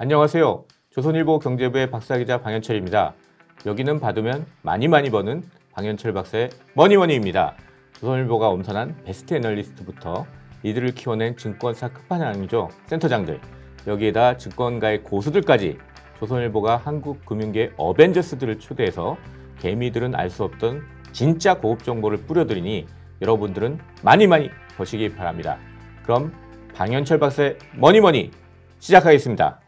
안녕하세요. 조선일보 경제부의 박사기자 방현철입니다. 여기는 받으면 많이 버는 방현철 박사의 머니머니입니다. 조선일보가 엄선한 베스트 애널리스트부터 이들을 키워낸 증권사 끝판왕이죠. 센터장들. 여기에다 증권가의 고수들까지 조선일보가 한국 금융계 어벤져스들을 초대해서 개미들은 알 수 없던 진짜 고급 정보를 뿌려드리니 여러분들은 많이 보시기 바랍니다. 그럼 방현철 박사의 머니머니 시작하겠습니다.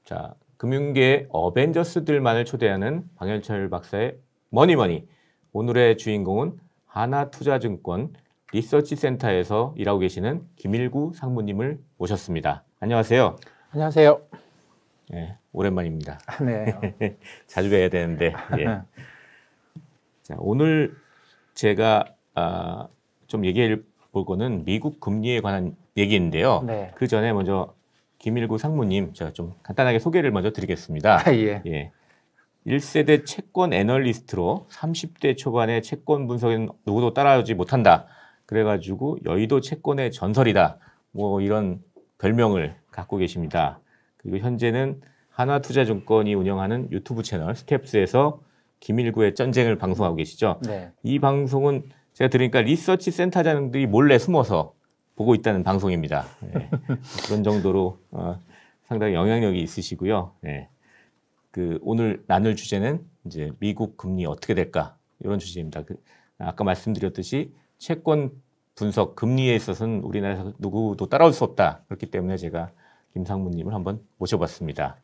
자, 금융계의 어벤져스들만을 초대하는 방현철 박사의 머니머니. 오늘의 주인공은 하나투자증권 리서치센터에서 일하고 계시는 김일구 상무님을 모셨습니다. 안녕하세요. 안녕하세요. 네, 오랜만입니다. 네. 자주 뵈야 되는데. 예. 자, 오늘 제가 좀 얘기해 볼 거는 미국 금리에 관한 얘기인데요. 네. 그 전에 먼저 김일구 상무님, 제가 좀 간단하게 소개를 먼저 드리겠습니다. 예. 1세대 채권 애널리스트로 30대 초반의 채권 분석에는 누구도 따라오지 못한다. 그래가지고 여의도 채권의 전설이다. 뭐 이런 별명을 갖고 계십니다. 그리고 현재는 하나투자증권이 운영하는 유튜브 채널 스텝스에서 김일구의 전쟁을 방송하고 계시죠. 네. 이 방송은 제가 들으니까 리서치 센터장들이 몰래 숨어서 보고 있다는 방송입니다. 네. 그런 정도로 상당히 영향력이 있으시고요. 네. 오늘 나눌 주제는 이제 미국 금리 어떻게 될까 이런 주제입니다. 아까 말씀드렸듯이 채권 분석 금리에 있어서는 우리나라에서 누구도 따라올 수 없다. 그렇기 때문에 제가 김 상무님을 한번 모셔봤습니다.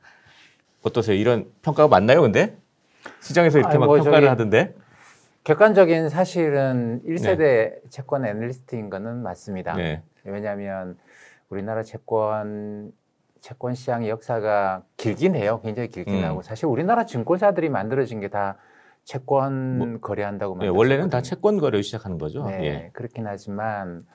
어떠세요? 이런 평가가 맞나요? 근데 시장에서 이렇게 막 평가를 하던데? 객관적인 사실은 1세대 채권 애널리스트인 거는 맞습니다. 네. 왜냐하면 우리나라 채권 시장의 역사가 길긴 해요. 굉장히 길긴 하고 사실 우리나라 증권사들이 만들어진 게 다 채권 거래한다고 만들었거든요. 원래는 다 채권 거래를 시작하는 거죠. 네, 예. 그렇긴 하지만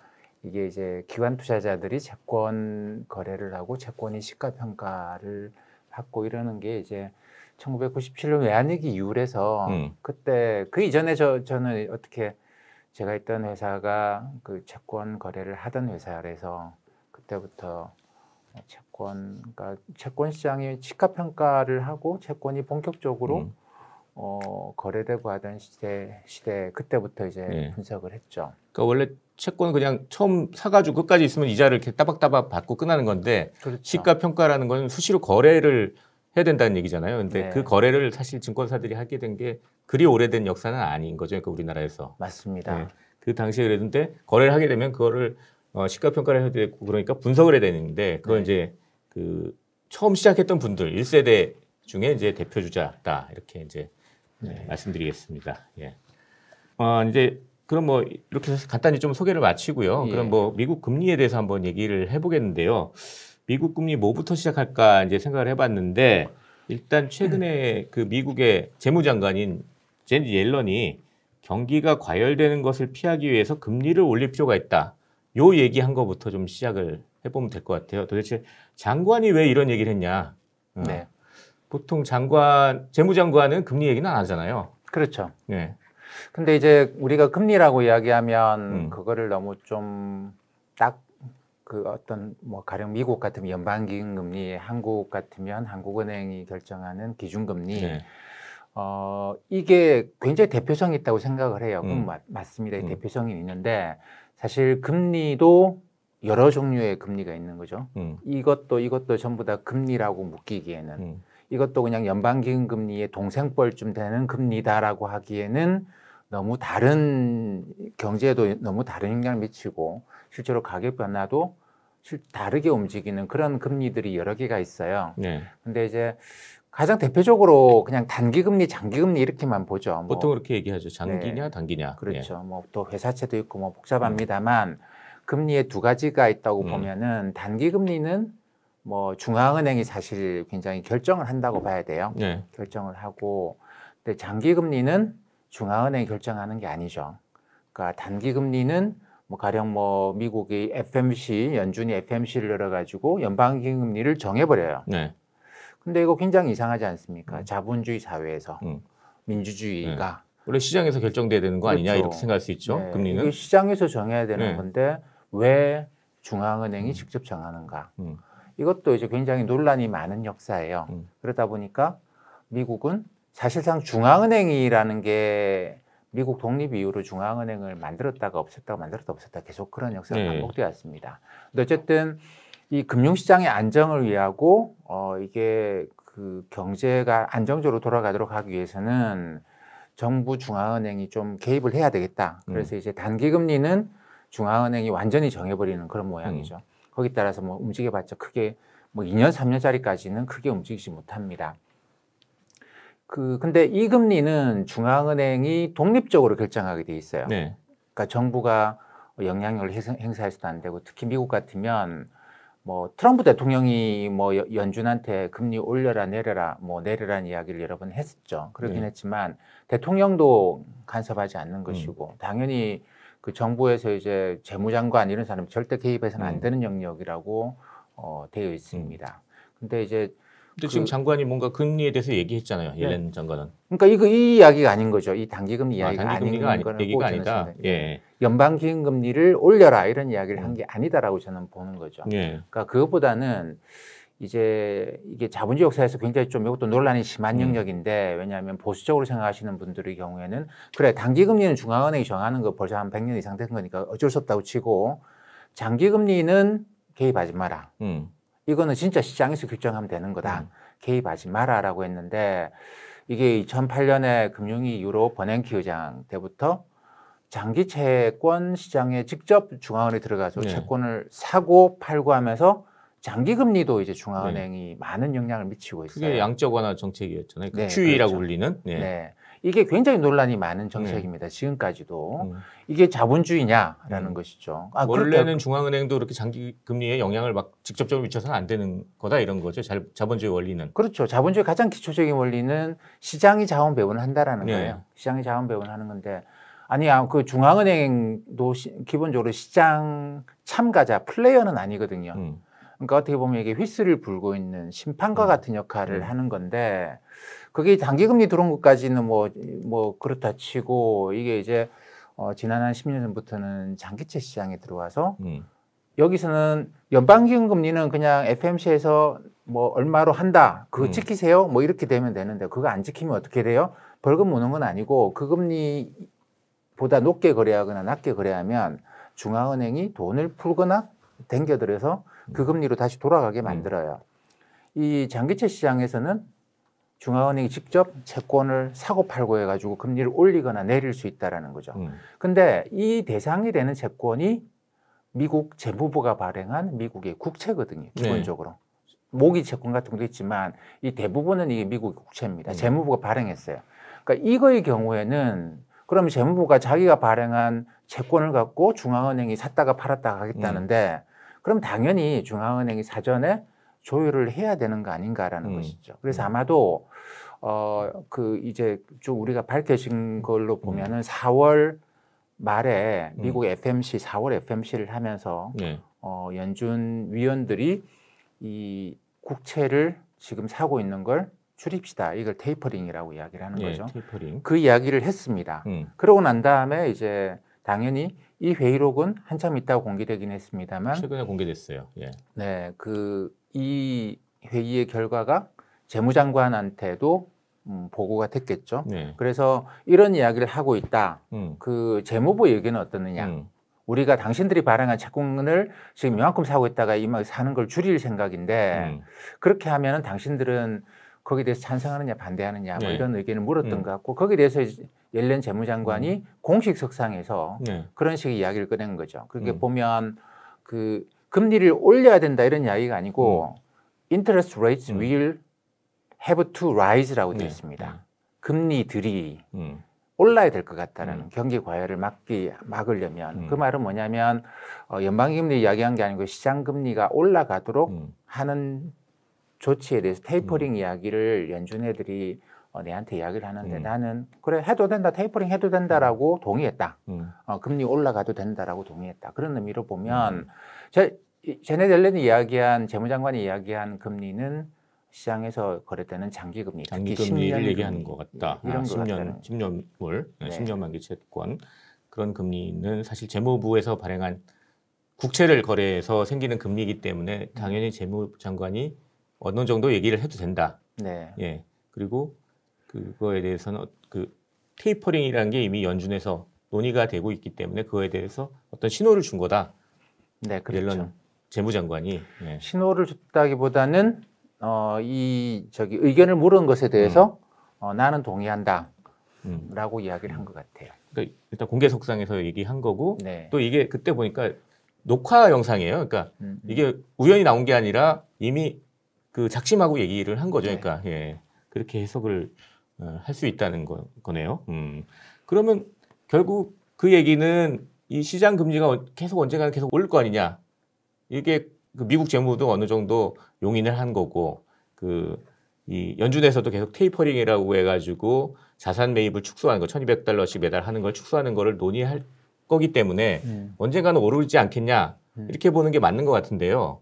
이게 이제 기관 투자자들이 채권 거래를 하고 채권의 시가 평가를 받고 이러는 게 이제 1997년 외환위기 이후에서 그때 그 이전에 저는 어떻게 제가 있던 회사가 그 채권 거래를 하던 회사라서 그때부터 그러니까 채권 시장의 시가 평가를 하고 채권이 본격적으로 거래되고 하던 시대 그때부터 이제 분석을 했죠. 그러니까 원래 채권 그냥 처음 사가지고 끝까지 있으면 이자를 이렇게 따박따박 받고 끝나는 건데 그렇죠. 시가 평가라는 건 수시로 거래를 해야 된다는 얘기잖아요. 근데 네. 그 거래를 사실 증권사들이 하게 된 게 그리 오래된 역사는 아닌 거죠. 그러니까 우리나라에서. 맞습니다. 네. 그 당시에 그랬는데 거래를 하게 되면 그거를 시가 평가를 해야 되고 그러니까 분석을 해야 되는데 그걸 이제 그 처음 시작했던 분들 1세대 중에 이제 대표 주자다 이렇게 이제 말씀드리겠습니다. 예. 이제 그럼 뭐 이렇게 해서 간단히 좀 소개를 마치고요. 예. 그럼 뭐 미국 금리에 대해서 한번 얘기를 해보겠는데요. 미국 금리 뭐부터 시작할까 이제 생각을 해봤는데 일단 최근에 그 미국의 재무장관인 제닛 옐런이 경기가 과열되는 것을 피하기 위해서 금리를 올릴 필요가 있다. 요 얘기한 거부터 좀 시작을 해보면 될 것 같아요. 도대체 장관이 왜 이런 얘기를 했냐? 네. 보통 재무장관은 금리 얘기는 안 하잖아요. 그렇죠. 네. 근데 이제 우리가 금리라고 이야기하면 그거를 너무 좀 딱 그 어떤 뭐 가령 미국 같으면 연방기금리, 한국 같으면 한국은행이 결정하는 기준금리. 네. 이게 굉장히 대표성이 있다고 생각을 해요. 그건 맞습니다. 대표성이 있는데 사실 금리도 여러 종류의 금리가 있는 거죠. 이것도 전부 다 금리라고 묶이기에는 이것도 그냥 연방기금리의 동생뻘쯤 되는 금리다라고 하기에는 너무 다른 경제에도 너무 다른 영향을 미치고 실제로 가격 변화도 다르게 움직이는 그런 금리들이 여러 개가 있어요. 네. 근데 이제 가장 대표적으로 그냥 단기금리, 장기금리 이렇게만 보죠. 보통 그렇게 얘기하죠. 장기냐, 네. 단기냐. 그렇죠. 뭐 또 회사채도 있고 뭐 복잡합니다만 금리에 두 가지가 있다고 보면은 단기금리는 뭐 중앙은행이 사실 굉장히 결정을 한다고 봐야 돼요. 네. 결정을 하고, 근데 장기금리는 중앙은행이 결정하는 게 아니죠. 그러니까 단기금리는 뭐 가령 뭐 미국의 FMC, 연준이 FMC를 열어가지고 연방기금리를 정해버려요. 네. 근데 이거 굉장히 이상하지 않습니까? 자본주의 사회에서 민주주의가 원래 시장에서 결정돼야 되는 거 아니냐 그렇죠. 이렇게 생각할 수 있죠. 네, 금리는 이게 시장에서 정해야 되는 네. 건데 왜 중앙은행이 직접 정하는가? 이것도 이제 굉장히 논란이 많은 역사예요. 그러다 보니까 미국은 사실상 중앙은행이라는 게 미국 독립 이후로 중앙은행을 만들었다가 없었다가 만들었다 없었다 계속 그런 역사가 반복되어 왔습니다. 근데 어쨌든 이 금융시장의 안정을 위하고 이게 그 경제가 안정적으로 돌아가도록 하기 위해서는 정부 중앙은행이 좀 개입을 해야 되겠다. 그래서 이제 단기금리는 중앙은행이 완전히 정해버리는 그런 모양이죠. 거기에 따라서 뭐 움직여봤자 크게 뭐 2년, 3년짜리까지는 크게 움직이지 못합니다. 근데 이 금리는 중앙은행이 독립적으로 결정하게 돼 있어요. 네. 그러니까 정부가 영향력을 행사해서도 안 되고, 특히 미국 같으면 뭐 트럼프 대통령이 뭐 연준한테 금리 올려라 내려라 뭐 내려라는 이야기를 여러 번 했었죠. 그렇긴 했지만 대통령도 간섭하지 않는 것이고, 당연히 그 정부에서 이제 재무장관 이런 사람이 절대 개입해서는 안 되는 영역이라고 되어 있습니다. 근데 지금 장관이 뭔가 금리에 대해서 얘기했잖아요. 옐렌 장관은. 그러니까 이 이야기가 아닌 거죠. 이 단기금리 이야기가 단기금리가 얘기가 아니다. 예. 연방기금리를 올려라 이런 이야기를 한 게 아니다라고 저는 보는 거죠. 예. 그러니까 그것보다는 이제 이게 자본주의 역사에서 굉장히 좀 이것도 논란이 심한 영역인데, 왜냐하면 보수적으로 생각하시는 분들의 경우에는 그래 단기금리는 중앙은행이 정하는 거 벌써 한 100년 이상 된 거니까 어쩔 수 없다고 치고, 장기금리는 개입하지 마라. 이거는 진짜 시장에서 결정하면 되는 거다. 개입하지 마라라고 했는데, 이게 2008년에 금융위 이후로 버냉키 의장 때부터 장기 채권 시장에 직접 중앙은행이 들어가서 채권을 사고 팔고 하면서 장기 금리도 이제 중앙은행이 많은 영향을 미치고 있어요. 그게 양적 완화 정책이었잖아요. QE라고 그렇죠. 불리는. 이게 굉장히 논란이 많은 정책입니다. 지금까지도. 이게 자본주의냐라는 것이죠. 원래는 중앙은행도 그렇게 장기 금리에 영향을 막 직접적으로 미쳐서는 안 되는 거다 이런 거죠. 자본주의 원리는. 그렇죠. 자본주의 가장 기초적인 원리는 시장이 자원 배분을 한다라는 거예요. 시장이 자원 배분하는 건데, 아니야, 그 중앙은행도 기본적으로 시장 참가자, 플레이어는 아니거든요. 그러니까 어떻게 보면 이게 휘슬을 불고 있는 심판과 같은 역할을 하는 건데, 그게 단기금리 들어온 것까지는 뭐 그렇다 치고, 이게 이제 지난 한 10년 전부터는 장기채 시장에 들어와서 여기서는 연방기금리는 그냥 FMC에서 뭐 얼마로 한다, 그거 지키세요, 뭐 이렇게 되면 되는데, 그거 안 지키면 어떻게 돼요? 벌금 무는 건 아니고 그 금리보다 높게 거래하거나 낮게 거래하면 중앙은행이 돈을 풀거나 댕겨들여서 그 금리로 다시 돌아가게 만들어요. 이 장기채 시장에서는 중앙은행이 직접 채권을 사고 팔고 해가지고 금리를 올리거나 내릴 수 있다라는 거죠. 근데 이 대상이 되는 채권이 미국 재무부가 발행한 미국의 국채거든요. 기본적으로. 모기 채권 같은 것도 있지만 이 대부분은 이게 미국의 국채입니다. 재무부가 발행했어요. 그러니까 이거의 경우에는 그러면 재무부가 자기가 발행한 채권을 갖고 중앙은행이 샀다가 팔았다가 하겠다는데, 그럼 당연히 중앙은행이 사전에 조율을 해야 되는 거 아닌가라는 것이죠. 그래서 아마도 이제 쭉 우리가 밝혀진 걸로 보면은 4월 말에 미국 FMC 4월 FMC를 하면서 연준 위원들이 이 국채를 지금 사고 있는 걸 줄입시다. 이걸 테이퍼링이라고 이야기를 하는 거죠. 테이퍼링. 그 이야기를 했습니다. 그러고 난 다음에 이제 당연히 이 회의록은 한참 있다가 공개되긴 했습니다만 최근에 공개됐어요. 네, 이 회의의 결과가 재무장관한테도 보고가 됐겠죠. 그래서 이런 이야기를 하고 있다. 그 재무부 의견은 어떻느냐? 우리가 당신들이 발행한 채권을 지금 이만큼 사고 있다가 이만큼 사는 걸 줄일 생각인데, 그렇게 하면은 당신들은 거기에 대해서 찬성하느냐 반대하느냐 뭐 이런 의견을 물었던 것 같고, 거기에 대해서 옐렌 재무장관이 공식 석상에서 그런 식의 이야기를 꺼낸 거죠. 그렇게 보면 그 금리를 올려야 된다 이런 이야기가 아니고 interest rates will have to rise라고 되어 있습니다. 금리들이 올라야 될 것 같다는 경기 과열을 막으려면 그 말은 뭐냐면 연방금리 이야기한 게 아니고 시장 금리가 올라가도록 하는 조치에 대해서 테이퍼링 이야기를 연준 애들이 내한테 이야기를 하는데 나는 그래 해도 된다, 테이퍼링 해도 된다라고 동의했다. 금리 올라가도 된다라고 동의했다. 그런 의미로 보면 제네 옐렌이 이야기한 재무장관이 이야기한 금리는 시장에서 거래되는 장기금리, 장기금리를 얘기하는 것 같다. 이런 10년물, 10년 만기 채권 그런 금리는 사실 재무부에서 발행한 국채를 거래해서 생기는 금리이기 때문에 당연히 재무장관이 어느 정도 얘기를 해도 된다. 네. 예. 그리고 그거에 대해서는 그 테이퍼링이라는 게 이미 연준에서 논의가 되고 있기 때문에 그거에 대해서 어떤 신호를 준 거다. 네, 그렇죠. 옐런 재무장관이 예. 신호를 줬다기보다는 저기 의견을 물은 것에 대해서 나는 동의한다라고 이야기를 한 것 같아요. 그러니까 일단 공개석상에서 얘기한 거고 네. 또 이게 그때 보니까 녹화 영상이에요. 그러니까 이게 우연히 나온 게 아니라 이미 그 작심하고 얘기를 한 거죠. 그러니까 예. 그렇게 해석을 할 수 있다는 거네요. 그러면 결국 그 얘기는 이 시장 금리가 계속 언젠가는 계속 오를 거 아니냐. 이게 그 미국 재무도 어느 정도 용인을 한 거고 이 연준에서도 계속 테이퍼링이라고 해가지고 자산 매입을 축소하는 거 1,200달러씩 매달 하는 걸 축소하는 거를 논의할 거기 때문에 언젠가는 오르지 않겠냐 이렇게 보는 게 맞는 것 같은데요.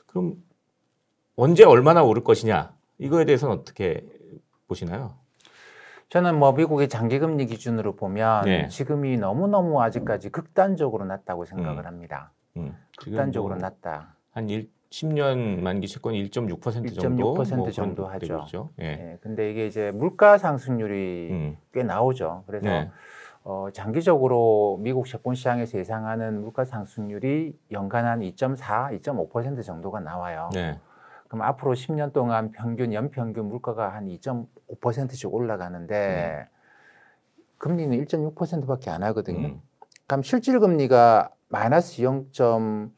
그럼 언제 얼마나 오를 것이냐 이거에 대해서는 어떻게 보시나요? 저는 뭐 미국의 장기금리 기준으로 보면 네. 지금이 너무너무 아직까지 극단적으로 낮다고 생각을 합니다. 극단적으로 낮다. 한 10년 만기 채권이 1.6% 정도, 1.6% 정도 하죠. 있죠. 예. 네, 근데 이게 이제 물가 상승률이 꽤 나오죠. 그래서 네. 장기적으로 미국 채권 시장에서 예상하는 물가 상승률이 연간 한 2.4, 2.5% 정도가 나와요. 네. 그럼 앞으로 10년 동안 연평균 물가가 한 2.5%씩 올라가는데 금리는 1.6%밖에 안 하거든요. 그럼 실질 금리가 마이너스 0.8,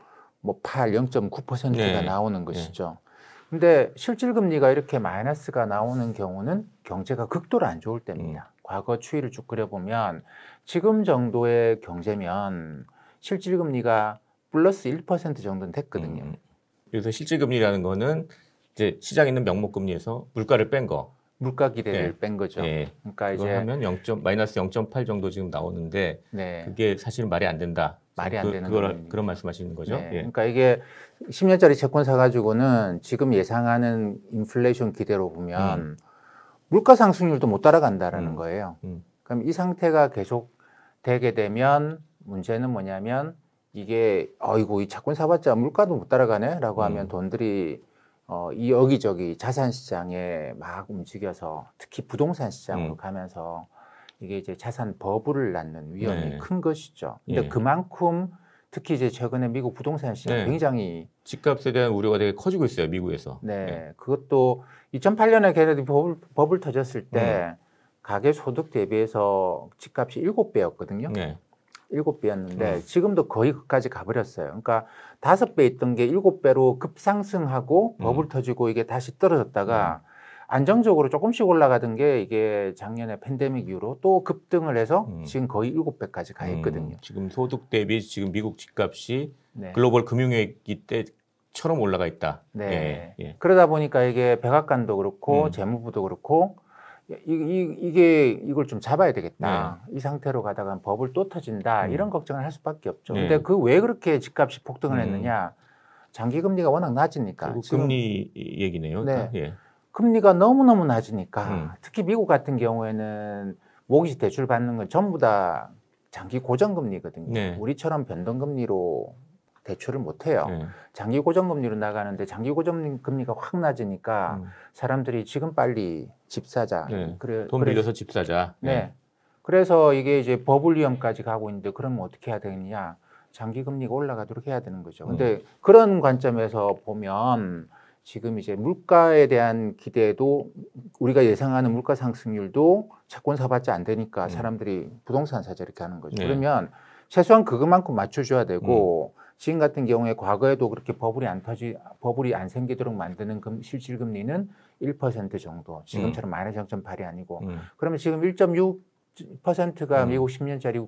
0.9%가 네. 나오는 것이죠. 근데 실질 금리가 이렇게 마이너스가 나오는 경우는 경제가 극도로 안 좋을 때입니다. 과거 추이를 쭉 그려보면 지금 정도의 경제면 실질 금리가 플러스 1% 정도는 됐거든요. 그래서 실질 금리라는 거는 이제 시장에 있는 명목 금리에서 물가를 뺀 거. 물가 기대를 뺀 거죠. 예. 그러니까 이제 하면 마이너스 0.8 정도 지금 나오는데 네. 그게 사실은 말이 안 된다. 말이 안 되는 겁니다. 그런 말씀하시는 거죠. 네. 예. 그러니까 이게 10년짜리 채권 사가지고는 지금 예상하는 인플레이션 기대로 보면 물가 상승률도 못 따라간다라는 거예요. 그럼 이 상태가 계속 되게 되면 문제는 뭐냐면 이게 이 채권 사봤자 물가도 못 따라가네라고 하면 돈들이 이 여기저기 자산 시장에 막 움직여서 특히 부동산 시장으로 가면서 이게 이제 자산 버블을 낳는 위험이 큰 것이죠. 근데 그만큼 특히 이제 최근에 미국 부동산 시장 굉장히 집값에 대한 우려가 되게 커지고 있어요, 미국에서. 네. 그것도 2008년에 걔네들이 버블 터졌을 때 가계 소득 대비해서 집값이 7배였거든요. 네. 7배였는데 지금도 거의 그까지 가버렸어요. 그러니까 5배 있던 게 7배로 급상승하고 버블 터지고 이게 다시 떨어졌다가 안정적으로 조금씩 올라가던 게 이게 작년에 팬데믹 이후로 또 급등을 해서 지금 거의 7배까지 가 있거든요. 지금 소득 대비 지금 미국 집값이 글로벌 금융위기 때처럼 올라가 있다. 네. 예. 그러다 보니까 이게 백악관도 그렇고 재무부도 그렇고 이걸 좀 잡아야 되겠다. 이 상태로 가다가 버블 또 터진다. 이런 걱정을 할 수밖에 없죠. 근데 왜 그렇게 집값이 폭등을 했느냐? 장기 금리가 워낙 낮으니까. 금리 얘기네요. 네. 예. 금리가 너무너무 낮으니까 특히 미국 같은 경우에는 모기지 대출 받는 건 전부 다 장기 고정금리거든요. 네. 우리처럼 변동금리로 대출을 못 해요. 장기 고정금리로 나가는데 장기 고정금리가 확 낮으니까 사람들이 지금 빨리 집 사자. 돈 빌려서 집 사자. 네. 그래서 이게 이제 버블 위험까지 가고 있는데 그러면 어떻게 해야 되느냐? 장기 금리가 올라가도록 해야 되는 거죠. 근데 그런 관점에서 보면 지금 이제 물가에 대한 기대도 우리가 예상하는 물가 상승률도 채권 사봤자 안 되니까 사람들이 부동산 사자 이렇게 하는 거죠. 그러면 최소한 그것만큼 맞춰줘야 되고 지금 같은 경우에 과거에도 그렇게 버블이 안 생기도록 만드는 실질 금리는 1% 정도. 지금처럼 마이너스 0.8이 아니고. 그러면 지금 1.6%가 미국 10년짜리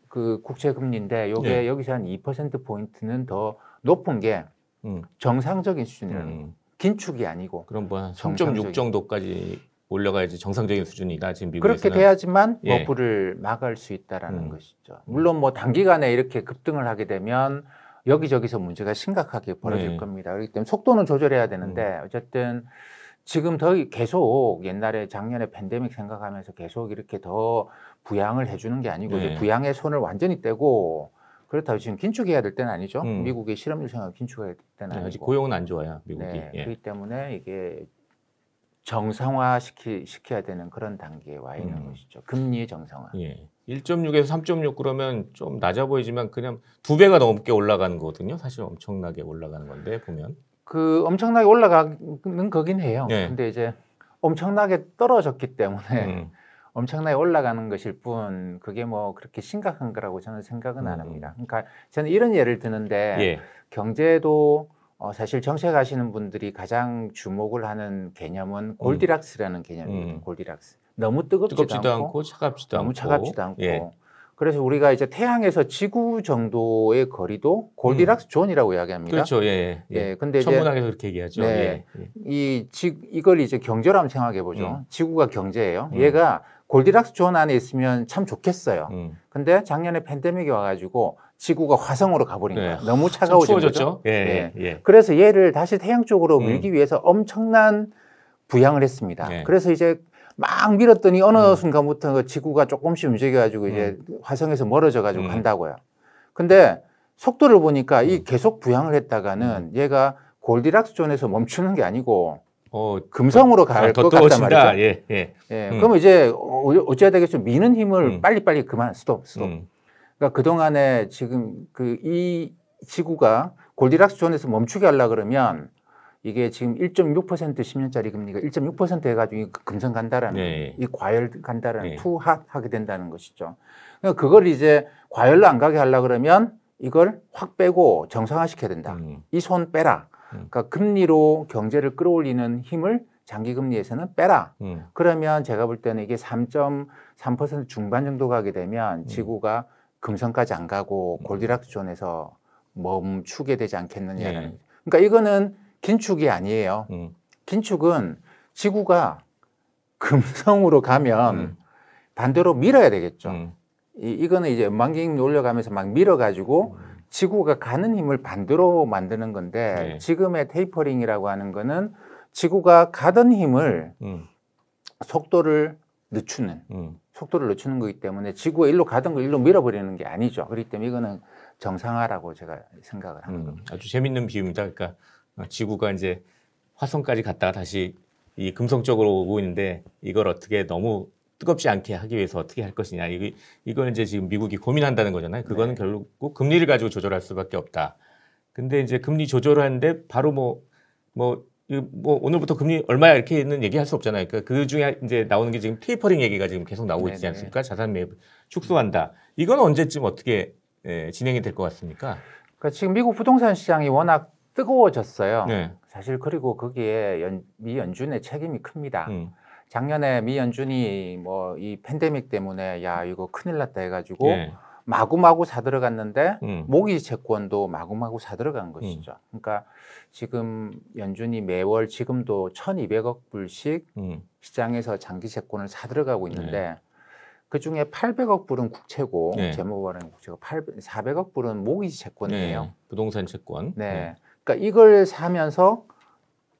그 국채 금리인데 여기서 한 2% 포인트는 더 높은 게 정상적인 수준이라는 긴축이 아니고. 그럼 뭐 3.6 정도까지 올려가야지 정상적인 수준이다 지금 미국에서는. 그렇게 돼야지만 버블을 막을 수 있다라는 것이죠. 물론 뭐 단기간에 이렇게 급등을 하게 되면 여기저기서 문제가 심각하게 벌어질 겁니다. 그렇기 때문에 속도는 조절해야 되는데 어쨌든 지금 더 계속 옛날에 작년에 팬데믹 생각하면서 계속 이렇게 더 부양을 해주는 게 아니고 이제 부양의 손을 완전히 떼고 그렇다고 지금 긴축해야 될 때는 아니죠. 미국의 실업률 상황 긴축해야 될 때는 아니고. 아직 고용은 안 좋아요, 미국이. 네, 예. 그렇기 때문에 이게 정상화 시켜야 되는 그런 단계에 와 있는 것이죠. 금리의 정상화. 예. 1.6에서 3.6 그러면 좀 낮아 보이지만 그냥 2배가 넘게 올라가는 거거든요. 사실 엄청나게 올라가는 건데 보면. 그 엄청나게 올라가는 거긴 해요. 네. 근데 이제 엄청나게 떨어졌기 때문에 엄청나게 올라가는 것일 뿐 그게 뭐 그렇게 심각한 거라고 저는 생각은 안 합니다. 그러니까 저는 이런 예를 드는데 예. 경제도 사실 정책하시는 분들이 가장 주목을 하는 개념은 골디락스라는 개념이에요. 골디락스. 너무 뜨겁지도 않고 차갑지도 너무 않고. 차갑지도 않고. 예. 그래서 우리가 이제 태양에서 지구 정도의 거리도 골디락스 존이라고 이야기합니다. 그렇죠. 예. 예. 근데 천문학에서 그렇게 얘기하죠. 네, 예. 이걸 이제 경제로 한번 생각해 보죠. 지구가 경제예요. 얘가 골디락스 존 안에 있으면 참 좋겠어요. 근데 작년에 팬데믹이 와가지고 지구가 화성으로 가버린 거예요. 너무 차가워진 거죠. 예. 그래서 얘를 다시 태양 쪽으로 밀기 위해서 엄청난 부양을 했습니다. 그래서 이제 막 밀었더니 어느 순간부터 그 지구가 조금씩 움직여가지고 이제 화성에서 멀어져가지고 간다고요. 근데 속도를 보니까 이 계속 부양을 했다가는 얘가 골디락스 존에서 멈추는 게 아니고 금성으로 갈 것 같단 말이죠. 예. 그러면 이제 어찌해야 되겠죠? 미는 힘을 빨리빨리 그만 스톱. 그러니까 그동안에 지금 이 지구가 골디락스 존에서 멈추게 하려고 그러면 이게 지금 1.6% 10년짜리 금리가 1.6% 해가지고 금성 간다라는 이 과열 간다라는 투핫하게 된다는 것이죠. 그러니까 그걸 이제 과열로 안 가게 하려고 그러면 이걸 확 빼고 정상화시켜야 된다. 이 손 빼라. 그러니까 금리로 경제를 끌어올리는 힘을 장기금리에서는 빼라. 그러면 제가 볼 때는 이게 3.3% 중반 정도 가게 되면 지구가 금성까지 안 가고 골디락스 존에서 멈추게 되지 않겠느냐는. 그러니까 이거는 긴축이 아니에요. 긴축은 지구가 금성으로 가면 반대로 밀어야 되겠죠. 이거는 이제 전망기금 올려가면서 막 밀어가지고 지구가 가는 힘을 반대로 만드는 건데 지금의 테이퍼링이라고 하는 거는 지구가 가던 힘을 속도를 늦추는 거기 때문에 지구가 일로 가던 걸 일로 밀어버리는 게 아니죠. 그렇기 때문에 이거는 정상화라고 제가 생각을 하는 겁니다. 아주 재밌는 비유입니다. 그러니까 지구가 이제 화성까지 갔다가 다시 이 금성 쪽으로 오고 있는데 이걸 어떻게 너무 뜨겁지 않게 하기 위해서 어떻게 할 것이냐. 이거는 이제 지금 미국이 고민한다는 거잖아요. 그거는 결국 금리를 가지고 조절할 수밖에 없다. 근데 이제 금리 조절을 하는데 바로 뭐 오늘부터 금리 얼마야 이렇게 있는 얘기할 수 없잖아요. 그러니까 그 중에 이제 나오는 게 지금 테이퍼링 얘기가 지금 계속 나오고 있지 않습니까? 자산 매입 축소한다. 이건 언제쯤 어떻게 진행이 될 것 같습니까? 그러니까 지금 미국 부동산 시장이 워낙 뜨거워졌어요. 사실 그리고 거기에 미 연준의 책임이 큽니다. 작년에 미 연준이 뭐 이 팬데믹 때문에 야 이거 큰일 났다 해가지고 마구마구 사들어갔는데 모기지 채권도 마구마구 사들어간 것이죠. 그러니까 지금 연준이 매월 지금도 1,200억 불씩 시장에서 장기 채권을 사들어가고 있는데 그 중에 800억 불은 국채고 재무발행 국채가 400억 불은 모기지 채권이에요. 부동산 채권. 그러니까 이걸 사면서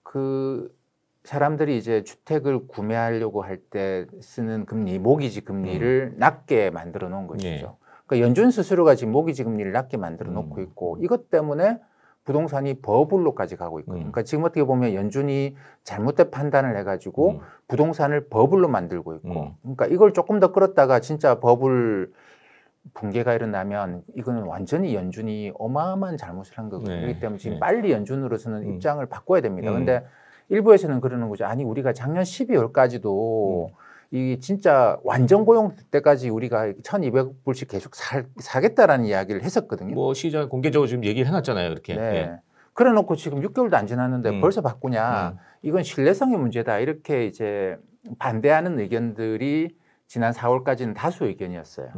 그 사람들이 이제 주택을 구매하려고 할 때 쓰는 금리, 모기지 금리를 낮게 만들어 놓은 것이죠. 그러니까 연준 스스로가 지금 모기지 금리를 낮게 만들어 놓고 있고 이것 때문에 부동산이 버블로까지 가고 있거든요. 그러니까 지금 어떻게 보면 연준이 잘못된 판단을 해가지고 부동산을 버블로 만들고 있고 그러니까 이걸 조금 더 끌었다가 진짜 버블 붕괴가 일어나면 이거는 완전히 연준이 어마어마한 잘못을 한 거거든요. 그렇기 때문에 지금 빨리 연준으로서는 입장을 바꿔야 됩니다. 그런데 일부에서는 그러는 거죠. 아니 우리가 작년 12월까지도 이 진짜 완전 고용 때까지 우리가 1,200불씩 계속 사겠다라는 이야기를 했었거든요. 뭐 시장 공개적으로 지금 얘기를 해놨잖아요, 이렇게. 그래 놓고 지금 6개월도 안 지났는데 벌써 바꾸냐? 이건 신뢰성의 문제다. 이렇게 이제 반대하는 의견들이 지난 4월까지는 다수 의견이었어요.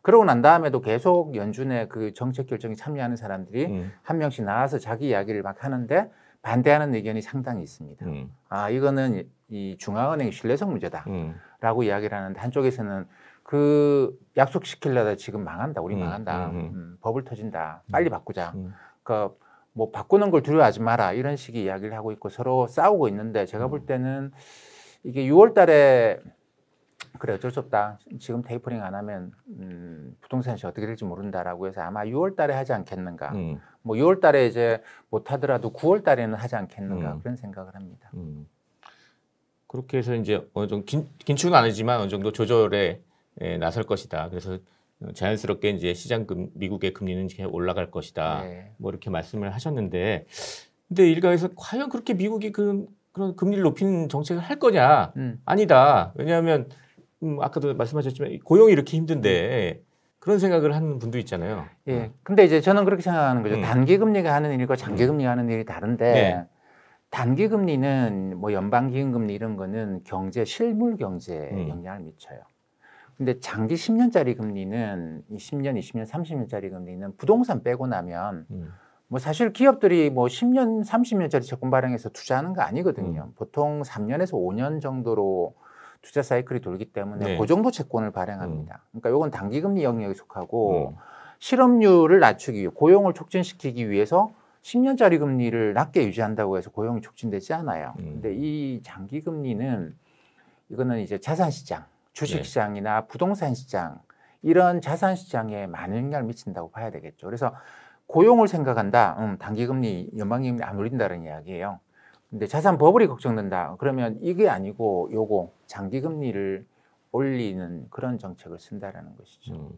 그러고 난 다음에도 계속 연준의 그 정책 결정에 참여하는 사람들이 한 명씩 나와서 자기 이야기를 막 하는데 반대하는 의견이 상당히 있습니다. 아, 이거는 이 중앙은행 신뢰성 문제다라고 이야기를 하는데 한쪽에서는 그 약속시키려다 지금 망한다. 우리 망한다. 버블 터진다. 빨리 바꾸자. 그러니까 뭐 바꾸는 걸 두려워하지 마라. 이런 식의 이야기를 하고 있고 서로 싸우고 있는데 제가 볼 때는 이게 6월 달에 그래 어쩔 수 없다. 지금 테이퍼링 안 하면 부동산 시장 어떻게 될지 모른다라고 해서 아마 6월 달에 하지 않겠는가. 뭐 6월 달에 이제 못 하더라도 9월 달에는 하지 않겠는가 그런 생각을 합니다. 그렇게 해서 이제 어느 정도 긴축은 아니지만 어느 정도 조절에 나설 것이다. 그래서 자연스럽게 이제 미국의 금리는 올라갈 것이다. 네. 뭐 이렇게 말씀을 하셨는데, 근데 일각에서 과연 그렇게 미국이 그런 금리를 높이는 정책을 할 거냐? 아니다. 왜냐하면 아까도 말씀하셨지만 고용이 이렇게 힘든데 그런 생각을 하는 분도 있잖아요. 예. 근데 이제 저는 그렇게 생각하는 거죠. 단기 금리가 하는 일과 장기 금리가 하는 일이 다른데. 네. 단기 금리는 뭐 연방기금금리 이런 거는 경제 실물 경제에 영향을 미쳐요. 근데 장기 10년짜리 금리는 10년, 20년, 30년짜리 금리는 부동산 빼고 나면 뭐 사실 기업들이 뭐 10년, 30년짜리 채권 발행해서 투자하는 거 아니거든요. 보통 3년에서 5년 정도로 투자 사이클이 돌기 때문에 네. 그 정도 채권을 발행합니다. 그러니까 이건 단기 금리 영역에 속하고 실업률을 낮추기 위해 고용을 촉진시키기 위해서 10년짜리 금리를 낮게 유지한다고 해서 고용이 촉진되지 않아요. 근데 이 장기 금리는 이거는 이제 자산 시장, 주식 시장이나 부동산 시장 이런 자산 시장에 많은 영향을 미친다고 봐야 되겠죠. 그래서 고용을 생각한다. 단기 금리, 연방기 금리 안 올린다는 이야기예요. 근데 자산 버블이 걱정된다. 그러면 이게 아니고 요거 장기 금리를 올리는 그런 정책을 쓴다라는 것이죠.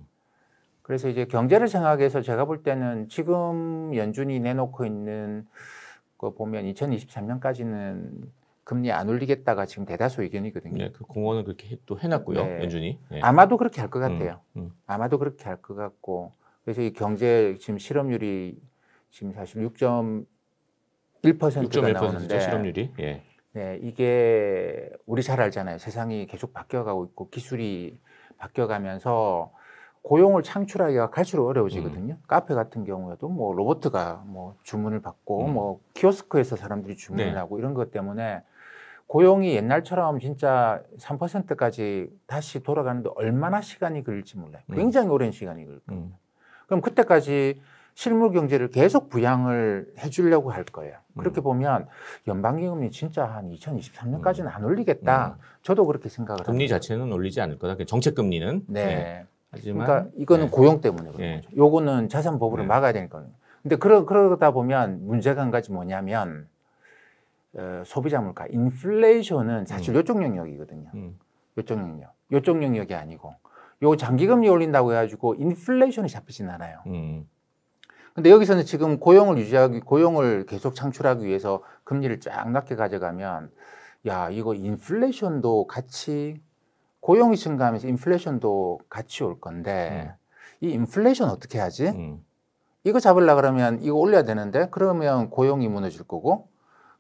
그래서 이제 경제를 생각해서 제가 볼 때는 지금 연준이 내놓고 있는 거 보면 2023년까지는 금리 안 올리겠다가 지금 대다수 의견이거든요. 네, 그 공언은 그렇게 또 해놨고요, 네. 연준이. 네. 아마도 그렇게 할 것 같아요. 아마도 그렇게 할 것 같고. 그래서 이 경제 지금 실업률이 지금 사실 6.1%가 나오는데 실업률이. 예. 네, 이게 우리 잘 알잖아요. 세상이 계속 바뀌어가고 있고 기술이 바뀌어가면서 고용을 창출하기가 갈수록 어려워지거든요. 카페 같은 경우에도 뭐 로봇가 뭐 주문을 받고 뭐 키오스크에서 사람들이 주문을 하고 이런 것 때문에 고용이 옛날처럼 진짜 3%까지 다시 돌아가는데 얼마나 시간이 걸릴지 몰라요. 굉장히 오랜 시간이 걸릴 겁니다. 그럼 그때까지 실물 경제를 계속 부양을 해주려고 할 거예요. 그렇게 보면 연방기금리 진짜 한 2023년까지는 안 올리겠다. 저도 그렇게 생각을 합니다. 금리 자체는 올리지 않을 거다. 정책 금리는. 네. 하지만 그러니까 이거는 고용 때문에 그런 거죠. 요거는 자산 버블을 막아야 되니까요. 근데 그러다 보면 문제가 한 가지 뭐냐면 소비자 물가, 인플레이션은 사실 요쪽 영역이거든요. 요쪽 영역. 요쪽 영역이 아니고 요 장기금리 올린다고 해가지고 인플레이션이 잡히진 않아요. 근데 여기서는 지금 고용을 계속 창출하기 위해서 금리를 쫙 낮게 가져가면 야 이거 인플레이션도 같이 고용이 증가하면서 인플레이션도 같이 올 건데 이 인플레이션 어떻게 하지? 이거 잡으려고 그러면 이거 올려야 되는데 그러면 고용이 무너질 거고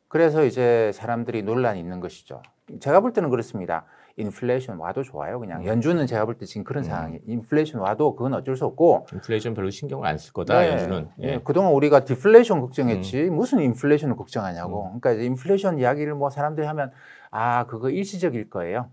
그래서 이제 사람들이 논란이 있는 것이죠. 제가 볼 때는 그렇습니다. 인플레이션 와도 좋아요. 그냥 연준은 제가 볼 때 지금 그런 상황이에요. 인플레이션 와도 그건 어쩔 수 없고 인플레이션 별로 신경을 안 쓸 거다. 연준은. 예. 그동안 우리가 디플레이션 걱정했지 무슨 인플레이션을 걱정하냐고. 그러니까 이제 인플레이션 이야기를 뭐 사람들이 하면 아 그거 일시적일 거예요.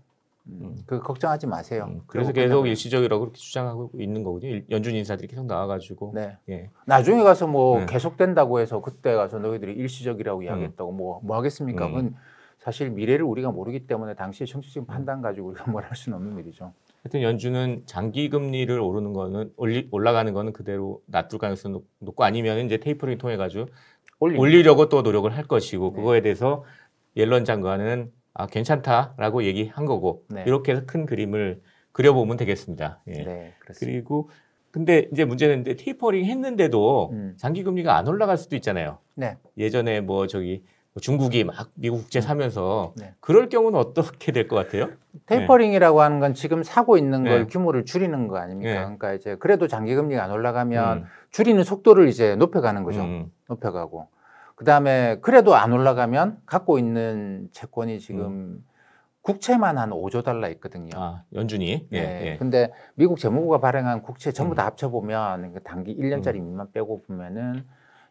그 걱정하지 마세요. 그래서 계속 일시적이라고 그렇게 주장하고 있는 거거든요. 연준 인사들이 계속 나와가지고. 네. 예. 나중에 가서 뭐 계속된다고 해서 그때 가서 너희들이 일시적이라고 이야기했다고 뭐 하겠습니까? 그건 사실 미래를 우리가 모르기 때문에 당시의 정치적 판단 가지고 우리가 뭘 할 수는 없는 일이죠. 하여튼 연준은 장기 금리를 오르는 거는 올라가는 거는 그대로 놔둘 가능성이 높고 아니면 이제 테이퍼링 통해 가지고 올리려고 또 노력을 할 것이고 그거에 대해서 옐런 장관은 괜찮다라고 얘기한 거고 이렇게 해서 큰 그림을 그려보면 되겠습니다. 예. 네, 그렇습니다. 그리고 근데 이제 문제는 테이퍼링 했는데도 장기 금리가 안 올라갈 수도 있잖아요. 네. 예전에 뭐 중국이 막 미국 국채 사면서 그럴 경우는 어떻게 될 것 같아요? 테이퍼링이라고 하는 건 지금 사고 있는 걸 규모를 줄이는 거 아닙니까? 그러니까 이제 그래도 장기 금리가 안 올라가면 줄이는 속도를 이제 높여가는 거죠. 높여가고. 그다음에 그래도 안 올라가면 갖고 있는 채권이 지금 국채만 한 5조 달러 있거든요. 연준이. 네. 근데 미국 재무부가 발행한 국채 전부 다 합쳐보면 단기 1년짜리 미만 빼고 보면은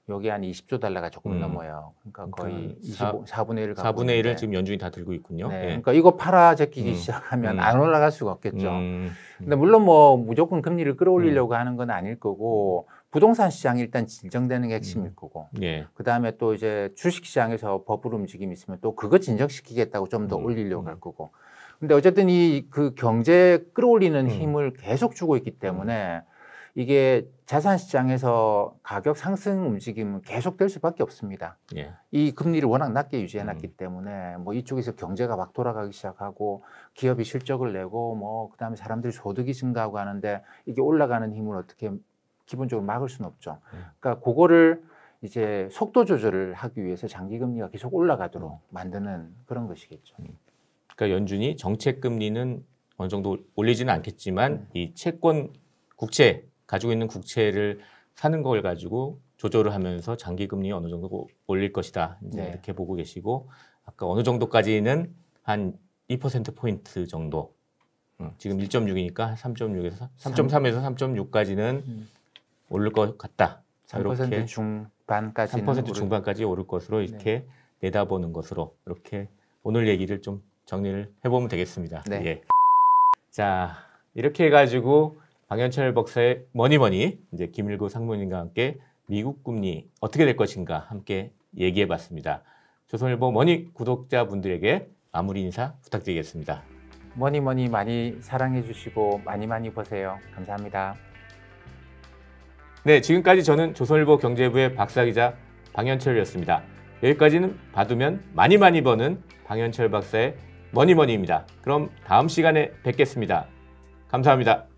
여기 한 20조 달러가 조금 넘어요. 그러니까 거의 4분의 1을 갖고 4분의 1을 지금 연준이 다 들고 있군요. 네. 그러니까 이거 팔아 제끼기 시작하면 안 올라갈 수가 없겠죠. 근데 물론 뭐 무조건 금리를 끌어올리려고 하는 건 아닐 거고 부동산 시장이 일단 진정되는 게 핵심일 거고 그다음에 또 이제 주식 시장에서 버블 움직임이 있으면 또 그거 진정시키겠다고 좀 더 올리려고 할 거고 근데 어쨌든 이 그 경제 끌어올리는 힘을 계속 주고 있기 때문에 이게 자산 시장에서 가격 상승 움직임은 계속될 수밖에 없습니다. 예. 이 금리를 워낙 낮게 유지해놨기 때문에 뭐 이쪽에서 경제가 막 돌아가기 시작하고 기업이 실적을 내고 뭐 그다음에 사람들이 소득이 증가하고 하는데 이게 올라가는 힘을 어떻게 기본적으로 막을 수는 없죠. 그러니까 그거를 이제 속도 조절을 하기 위해서 장기 금리가 계속 올라가도록 만드는 그런 것이겠죠. 그러니까 연준이 정책 금리는 어느 정도 올리지는 않겠지만 이 채권 국채 가지고 있는 국채를 사는 걸 가지고 조절을 하면서 장기 금리 어느 정도 올릴 것이다. 이제 이렇게 보고 계시고 아까 어느 정도까지는 한 2% 포인트 정도. 지금 1.6이니까 3.6에서 3.3에서 3.6까지는 오를 것 같다. 3% 중반까지는 3% 중반까지 오를 것으로 이렇게 내다보는 것으로 이렇게 오늘 얘기를 좀 정리를 해보면 되겠습니다. 네. 예. 자, 이렇게 해가지고 방현철 박사의 머니머니 이제 김일구 상무님과 함께 미국 금리 어떻게 될 것인가 함께 얘기해봤습니다. 조선일보 머니 구독자분들에게 마무리 인사 부탁드리겠습니다. 머니머니 많이 사랑해 주시고 많이 보세요. 감사합니다. 네, 지금까지 저는 조선일보 경제부의 박사기자 방현철이었습니다. 여기까지는 받으면 많이 버는 방현철 박사의 머니머니입니다. 그럼 다음 시간에 뵙겠습니다. 감사합니다.